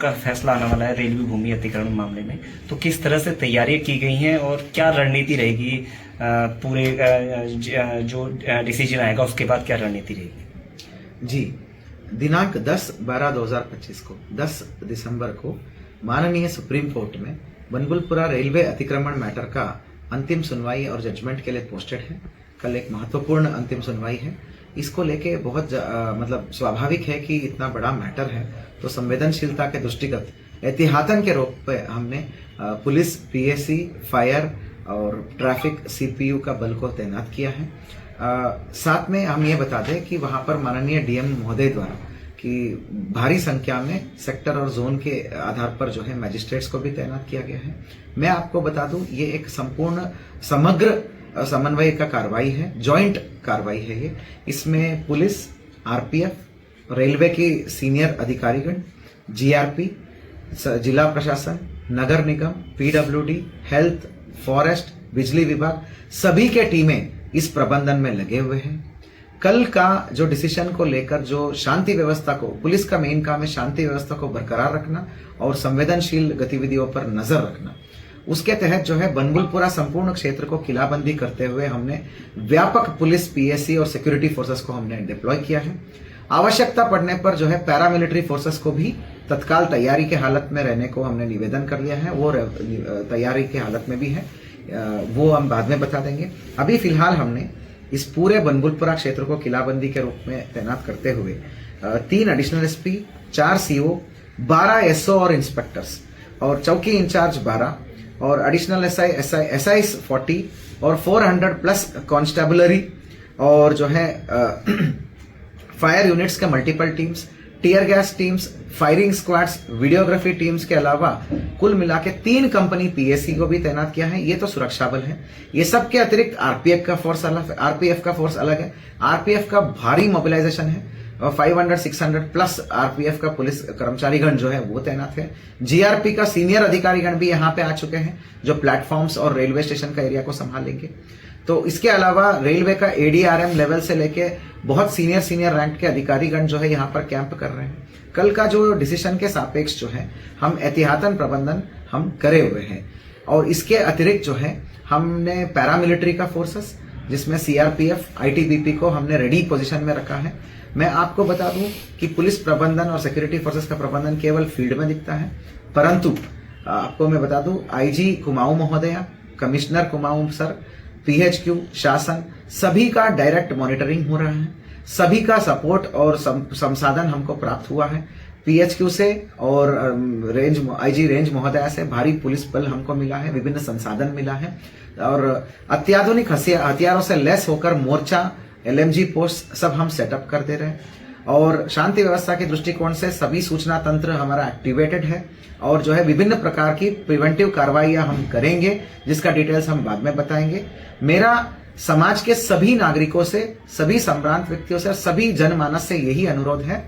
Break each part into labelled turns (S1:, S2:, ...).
S1: का फैसला आने वाला है रेलवे भूमि अधिग्रहण मामले में, तो किस तरह से तैयारियां की गई हैं और क्या रणनीति रहेगी पूरे जो डिसीजन आएगा उसके बाद क्या रणनीति रहेगी?
S2: जी, दिनांक 10/12/2025 को 10 दिसंबर को माननीय सुप्रीम कोर्ट में बनबुलपुरा रेलवे अतिक्रमण मैटर का अंतिम सुनवाई और जजमेंट के लिए पोस्टेड है। कल एक महत्वपूर्ण अंतिम सुनवाई है। इसको लेके बहुत मतलब स्वाभाविक है कि इतना बड़ा मैटर है तो संवेदनशीलता के दृष्टिगत एहतियातन के रूप पे हमने पुलिस, पीएसी, फायर और ट्रैफिक सीपीयू का बल को तैनात किया है। साथ में हम ये बता दें कि वहां पर माननीय डीएम महोदय द्वारा कि भारी संख्या में सेक्टर और जोन के आधार पर जो है मैजिस्ट्रेट्स को भी तैनात किया गया है। मैं आपको बता दूं ये एक संपूर्ण समग्र समन्वय का कार्रवाई है, जॉइंट कार्रवाई है ये। इसमें पुलिस, आरपीएफ, रेलवे की सीनियर अधिकारीगण, जीआरपी, जिला प्रशासन, नगर निगम, पीडब्ल्यूडी, हेल्थ, फॉरेस्ट, बिजली विभाग सभी के टीमें इस प्रबंधन में लगे हुए हैं। कल का जो डिसीजन को लेकर जो शांति व्यवस्था को, पुलिस का मेन काम है शांति व्यवस्था को बरकरार रखना और संवेदनशील गतिविधियों पर नजर रखना। उसके तहत जो है बनबुलपुरा संपूर्ण क्षेत्र को किलाबंदी करते हुए हमने व्यापक पुलिस, पीएसी और सिक्योरिटी फोर्सेस को हमने डिप्लॉय किया है। आवश्यकता पड़ने पर जो है पैरामिलिट्री फोर्सेस को भी तत्काल तैयारी के हालत में रहने को हमने निवेदन कर लिया है। वो तैयारी के हालत में भी है, वो हम बाद में बता देंगे। अभी फिलहाल हमने इस पूरे बनबुलपुरा क्षेत्र को किलाबंदी के रूप में तैनात करते हुए 3 एडिशनल एसपी, 4 सीओ, 12 एसओ और इंस्पेक्टर्स और चौकी इंचार्ज 12 और एडिशनल एसआई 40 और 400 प्लस कांस्टेबलरी और जो है फायर यूनिट्स के multiple teams, tear gas teams, firing squads, videography teams के अलावा कुल मिला के 3 कंपनी पीएसी को भी तैनात किया है। ये तो सुरक्षा बल है। ये सब के अतिरिक्त आरपीएफ का फोर्स अलग है। आरपीएफ का भारी मोबिलाइजेशन है और 500-600 प्लस आरपीएफ का पुलिस कर्मचारीगण जो है वो तैनात है। जीआरपी का सीनियर अधिकारीगण भी यहाँ पे आ चुके हैं जो प्लेटफॉर्म्स और रेलवे स्टेशन का एरिया को संभालेंगे। तो इसके अलावा रेलवे का एडीआरएम लेवल से लेके बहुत सीनियर रैंक के अधिकारीगण जो है यहाँ पर कैंप कर रहे हैं। कल का जो डिसीजन के सापेक्ष जो है हम एहतियातन प्रबंधन हम करे हुए हैं और इसके अतिरिक्त जो है हमने पैरामिलिट्री का फोर्सेस जिसमें सीआरपीएफ, आईटीबीपी को हमने रेडी पोजीशन में रखा है। मैं आपको बता दूं कि पुलिस प्रबंधन और सिक्योरिटी फोर्सेस का प्रबंधन केवल फील्ड में दिखता है, परंतु आपको मैं बता दूं आईजी कुमाऊं महोदया, कमिश्नर कुमाऊं सर, पीएचक्यू, शासन सभी का डायरेक्ट मॉनिटरिंग हो रहा है। सभी का सपोर्ट और संसाधन हमको प्राप्त हुआ है। पीएचक्यू से और आईजी रेंज महोदया से भारी पुलिस बल हमको मिला है, विभिन्न संसाधन मिला है और अत्याधुनिक हथियारों से लैस होकर मोर्चा, एलएमजी पोस्ट सब हम सेटअप कर दे रहे हैं और शांति व्यवस्था के दृष्टिकोण से सभी सूचना तंत्र हमारा एक्टिवेटेड है और जो है विभिन्न प्रकार की प्रिवेंटिव कार्रवाइयां हम करेंगे जिसका डिटेल्स हम बाद में बताएंगे। मेरा समाज के सभी नागरिकों से, सभी संभ्रांत व्यक्तियों से, सभी जनमानस से यही अनुरोध है,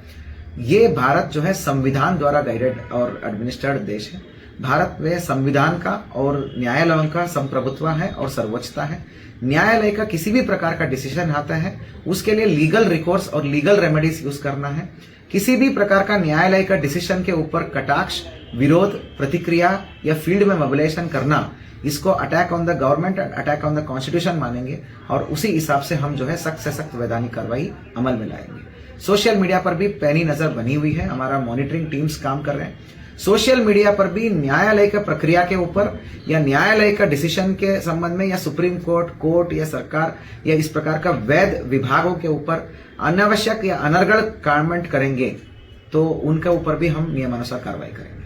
S2: ये भारत जो है संविधान द्वारा गाइडेड और एडमिनिस्ट्रेड देश है। भारत में संविधान का और न्यायालयों का संप्रभुत्व है और सर्वोच्चता है। न्यायालय का किसी भी प्रकार का डिसीजन आता है उसके लिए लीगल रिकोर्स और लीगल रेमेडीज यूज करना है। किसी भी प्रकार का न्यायालय का डिसीजन के ऊपर कटाक्ष, विरोध, प्रतिक्रिया या फील्ड में मोबिलाइजेशन करना, इसको attack on the government, attack on the constitution मानेंगे और उसी हिसाब से हम जो है सख्त से सख्त वैधानिक कार्रवाई अमल में लाएंगे। सोशल मीडिया पर भी पैनी नजर बनी हुई है, हमारा मॉनिटरिंग टीम्स काम कर रहे हैं। सोशल मीडिया पर भी न्यायालय का प्रक्रिया के ऊपर या न्यायालय का डिसीजन के संबंध में या सुप्रीम कोर्ट या सरकार या इस प्रकार का वैध विभागों के ऊपर अनावश्यक या अनर्गल कमेंट करेंगे तो उनके ऊपर भी हम नियमानुसार कार्रवाई करेंगे।